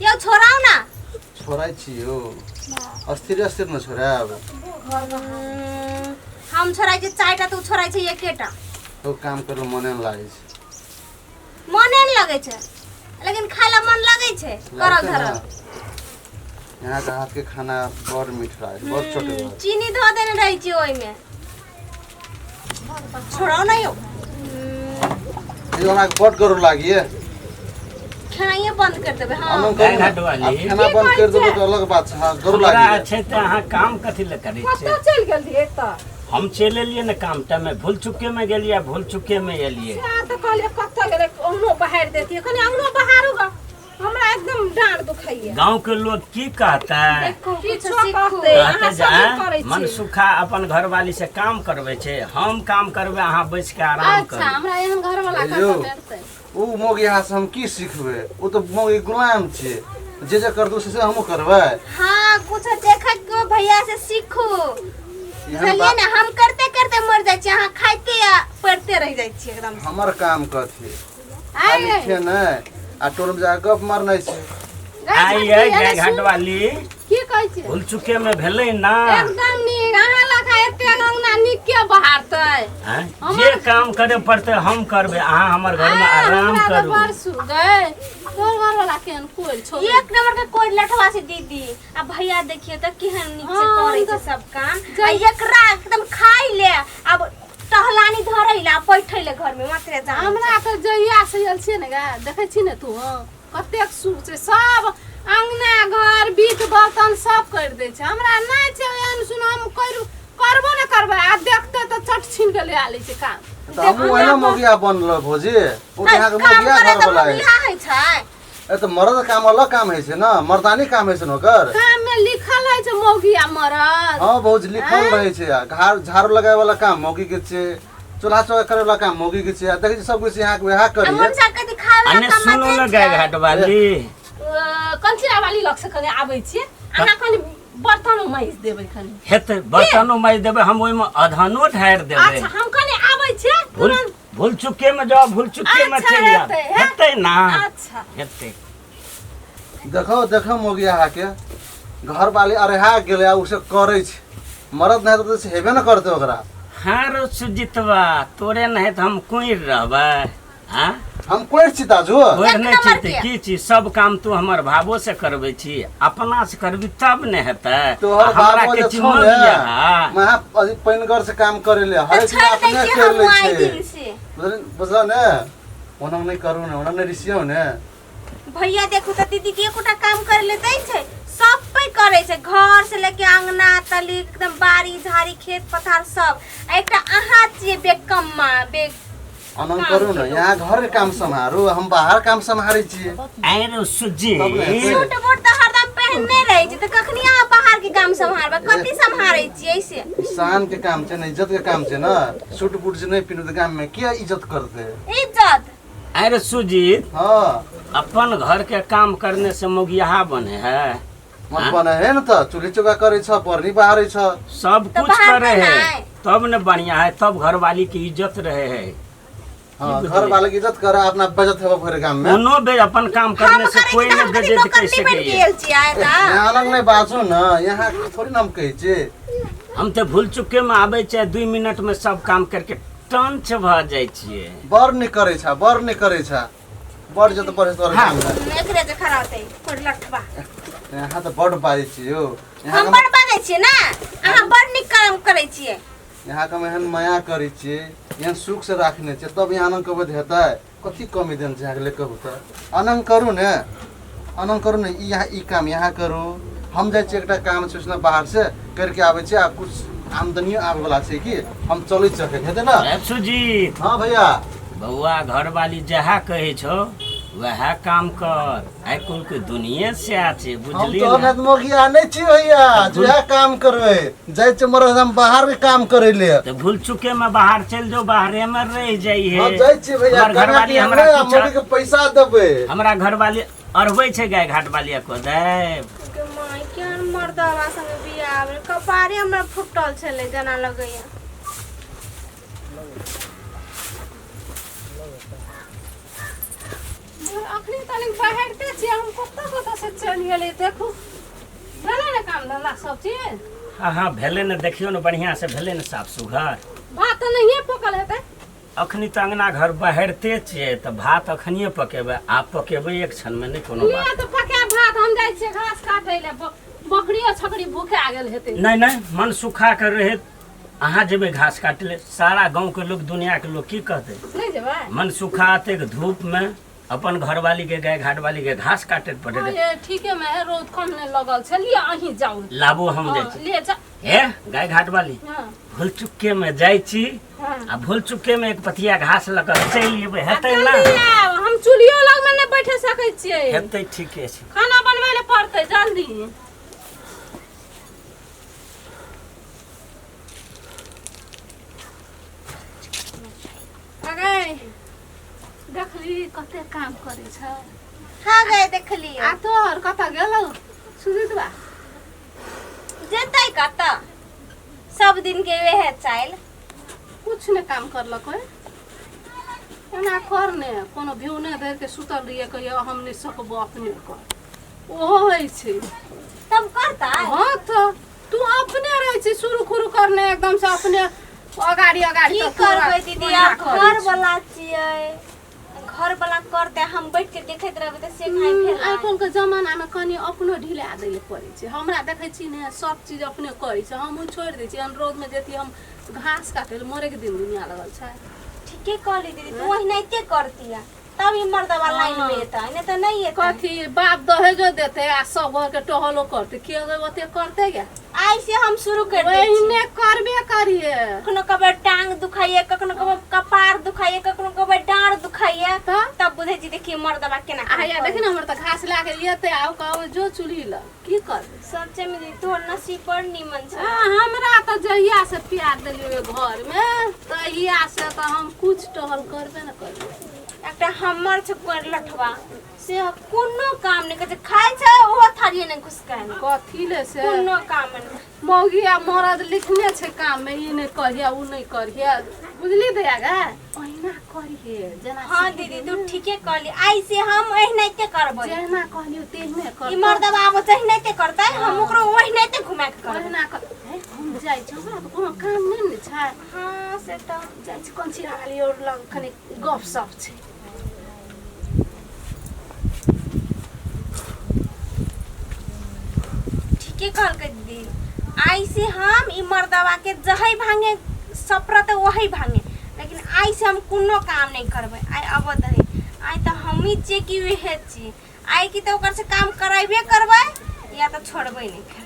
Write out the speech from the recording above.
यो छोराओ ना छोराइ छियो अस्थिर न छोराब हम छोराइ छै चारटा तू छोराइ छै एकेटा तो काम करू मने लागे छै मने न लगे छै लेकिन खाइला मन लगे छै करल धरल यहाँ का हाथ के खाना बड़ मीठ रहा है बड़ छोटे चीनी धो देने रही छी ओइ में छोड़ाओ नहीं हो ये हमरा के बड़ गरम लागिए खाइए बंद कर देबे हां गाय घाट वाली खाना बंद कर देबे तो अलग बात है हां गरम लागिए अच्छे त अहाँ काम कथि ले करै छै कतऽ चल गेल दिए त हम चल एलिए न काम त मैं भूल चुके में गेलिए भूल चुके में एलिए आ त कहलिए कतऽ गेले अंगनो बहार देती कनी अंगनो बहारूगा हमरा एकदम डांड दुखाइए गांव के लोग की कहता है किछो कहते अहाँ सब करै छी मन सुखा अपन घरवाली से काम करबे छै हम काम करबे अहाँ बैस के आराम अच्छा करू हमरा एहन घर वाला यो। कर देतै उ मोग यहाँ से हम की सीखबे उ तो मोग गुलाम छे जे कर दू से हम करबे हां कुछ देख के भैया से सीखो चलिए ना हम करते करते मर जाय छी अहाँ खाइते या पढ़ते रह जाय छी एकदम हमर काम कथी आइ लिखे न आ टोल में जा गप मारनाइ छै आई गाय घाट वाली की कहै छी भूल चुके में भेलै ना एकदम नीक अहाँ लखा एते अंगना नीक के बहारतै हैं? जे काम करे पड़ते हम करबे अहाँ हमर घर में आराम करू परसू गए तोर घर वाला केहन कोइल छो एक नंबर के कोई लठवा से दीदी आ भैया देखिए त केहन नीचे करे छै सब काम आ एकरा एकदम खाइ ले अब टहलानी धरैला बैठैले घर में मात्र जा हमरा त जइया से आयल छियै ने गा देखै छी ने तू कतेक सुख छै सब अंगना घर बीत बर्तन सब कर दे छै हमरा नै छै एहन सुन हम करबो न करबै आ देखते त चट छीन के ले आलै छै काम त हम ओहिना मोगिया बनल भोजी उ यहाँ के मोगिया घर वाला है है छै ए त मर्द काम अलग काम है छै न मर्दानी काम है छै न ओकर काम में लिखल है छै मौगिया मरद हां बहुत लिखल रहे छै घर झाड़ू लगाए वाला काम मौगी के छै चूल्हा चौका करे वाला काम मौगी के छै देखै छी सब कुछ यहाँ के वहा करिए मन सा के दिखावे वाला अने काम सुनो न गाय घाट वाली कंचिया वाली लग से कने आबै छियै अहाँ कने बर्तन माइज देबै कने हेतै बर्तनो माइज देबै हम ओइ में अधनो ढार देबै अच्छा हम कने आबै छियै भूल चुके में जाओ भूल चुके में अच्छा, चल हेतै, जा हेतै ना अच्छा हेतै देखो मोगिया के घर वाली अरेहा गेले उसे करे छै मर्द नहीं तो हेबे न करते ओकरा हाँ रो सुजितवा तोरे नहीं तो हम कोई रहबै हाँ हम कोई छी ताजू कोई नहीं चीते की चीज सब काम तू हमर भावो से करबै छी अपना से करबी तब ने हेतै तोहर हमरा बाबो के जे चीज छौ मत ने दिया महा अजी पैनगर से काम करे ले हर चीज अपने कर ले छै बुझल ने ओना नहीं करू ने ओना नहीं रिसियो ने भैया देखो त दीदी के एकोटा काम कर ले दै छै सब पे करे छै घर से लेके अंगना तली एकदम बाड़ी झाड़ी खेत पथार सब एकटा अहाँ छिए बेकम्मा बे अनन करू ने यहाँ घर के काम सम्हारू हम बाहर काम सम्हारै छी आरो सुजी सूट बूट त हरदम पहनने रहे छै त कखनी अहाँ बाहर के काम संभालबे कथि संभारै छी ऐसे शान के काम छै ने इज्जत के काम छै ना सूट बूट से नहीं पिनु त गाम में क्या इज्जत करते इज्जत अरे सुजीत हां अपन घर के काम करने से मोगिया बने है मत बने है न त चूल्ही चौका करे छ परनी बहारै छ सब तो कुछ बाहर करे में है नहीं। तब न बढ़िया है तब घर वाली की इज्जत रहे है हां घर वाले की इज्जत करे अपना बजत है पूरे गाम में कोनो बे अपन काम करने से कोई न बेइज्जत कर सके गेल छी आय त यहाँ अलग नहीं बाजू न यहाँ थोड़ी नाम कहै छै हम तो भूल चुके में आबे छै 2 मिनट में सब काम करके टंच भ जाय छिए बर नहीं करे छ बर नहीं करे छ बड़ जत पर तोर काम में एकरे जे खड़ा होतै कोड लठवा यहाँ त बड़ बारी छी यो हम बड़ बाजै छियै ना अहाँ बड़ नीक काम करै छियै यहाँ का एहन माया करे छी यहाँ सुख से राखने छै तब यहाँ अनंग कबे हेतै कथि कमी देन छै ले कहू त अनंग करू ने ई यहाँ ई काम यहाँ करू हम जाय छी एकटा काम छै उसने बाहर से करके आबै छी आ कुछ आमदनी आवे वाला छै कि हम चलै सके हेतै ना सुजीत हां भैया बउआ घर वाली जहा कहे छो वह काम कर आइ कुल के दुनिया से आछे हम बुझली तो ना नत मोगिया नहीं छी भैया जे काम करबै जाय छी मर हम बाहर के काम करे ले तो भूल चुके में बाहर चल जाओ बाहरे में रह जाई है हां जाय छी भैया घर वाली हमरा मोगी के पैसा देबै हमरा घर वाली अरबै छै गाय घाट वाली को दे के माय केहन मर्दवा संग बियाह भेल कपारे हमरा फुटल छले जना लगैया अखनी तनिक बाहरते छी हम कत्ता से गेली देखू भेलै ने काम धंधा सब चीज हाँ भेलै ने, देखियौ ने बढ़िआँ से भेलै ने साफ सुघर। भात तऽ नहिए पकल हेतै अखनी तऽ अंगना घर बहारिते छियै तऽ भात अखनिए पकेबै, आब पकेबै एक क्षणमे, नहि कोनो ये बात। तऽ पका भात हम जाइ छियै घास काटै ले बकरियो छकरी भूखे गेल हेतै नहीं मन सुखा कर रहे, अहाँ जेबै घास काटे ले, सारा गांव के लोग दुनिया के लोग की कहते। नहीं जेबै मन सुखाते के धूप में अपन घरवाली के गाय घाट वाली के घास काटे पड़े रहे। ये ठीके में है, रोद कम ने लगल छै, लिया अहीं जाऊ लाबो हम जाइ छी। ले जा हे गाय घाट वाली हां भूल चुक्के में जाइ छी, हां आ भूल चुक्के में एक पतिया घास लकर चलि एबै, हेतै ना? हम चुलियो लग में नहीं बैठे सकै छियै, हेतै ठीके छै। खाना बनबै ले पड़तै जल्दी। अगे देखली कते काम करे छ। हाँ गए देखलिए। आ तोहर कतऽ गेलौ सुजितवा? जेतै कतऽ, सब दिन के वह चाइल। कुछ ने काम करलक है एना कर ने, कोनो भ्यू ने धर के सुतल रहिए कहियो हम नहीं सकबो अपने कर, ओहो होइ छै तब करता है। हाँ तो तू अपने रहे छी शुरू खुरू करने एकदम से अपने अगाड़ी अगाड़ी की तो तोरा करबै दीदी, ओना अब करै घर छी। वाला छियै, घर वाला करते हम बैठ के देखैत रहबै त से खाइ फेर आइकाल्हि के जमाना में कनी अपनो ढिला दै ले पड़ै छै। हमरा देखै छी ने सब चीज अपने करै छै, हम छोड़ि दै छी। अनुरोध में जेती हम घास काटे ले मोरे के दिन दुनिया लगल छै। ठीके कहली दीदी, तू ओहिनाइते करतिया तब ई मर्दवा लाइन में एता, नहीं तो नहीं एता। कथी बाप दहेजो देते आ सब घर के टहलो करते, के ओते करते क्या? आई से हम शुरू कर दै छी। वहीने करबे करिए। कखनो कबै टांग दुखाइए, कखनो कबै कपार दुखाइए, कखनो कबै डाँड़ दुखाइए, तब बुझे छी देखिए मर्दवा केना काम आया करै देखी ना हमर त घास ला के येते आउ कहू जो चुली ल की करबे। सच्चे में दीदी तोहर नसीब बड़ निमन छै। हमरा त जहिया से प्यार देलिए घर में तहिया से त हम कुछ टहल करबे न करबे। एकटा हमर छै कोर लठवा से कोनो काम नहीं करे, खाय छै ओहो थारिए नहीं घुसकाय, कथी ले से कोनो काम नहीं। मौगी आ मरद लिखने छै काम में, ई नहीं करिए उ नहीं करिए, बुझली दया गा ओहिना करिए जेना। हाँ दीदी तू ठीके कहली, आई से हम एहनाइते करबै। जेना कहलियो तेहने कर। ई मर्दवा आब एहनाइते करतै, हम ओकरो ओहनाइते घुमा के करबै। ओहिना कर। हे, हम जाइ छी, हमरा त कोनो काम नहीं ने छै। हाँ से तो जाइ छी कोन चिराली और लग कनी गप सप छै। ठीके कहलकै दीदी, आई से हम ई मर्दवा के जही भांगे सपरत वही भांगे, लेकिन आई से हम कोनो काम नहीं करबै। आई अब दही आई तो हम ही छियै कि वह छी, आई की तो ओकर से काम कराइबे करबै या तो छोड़बै नहीं कर।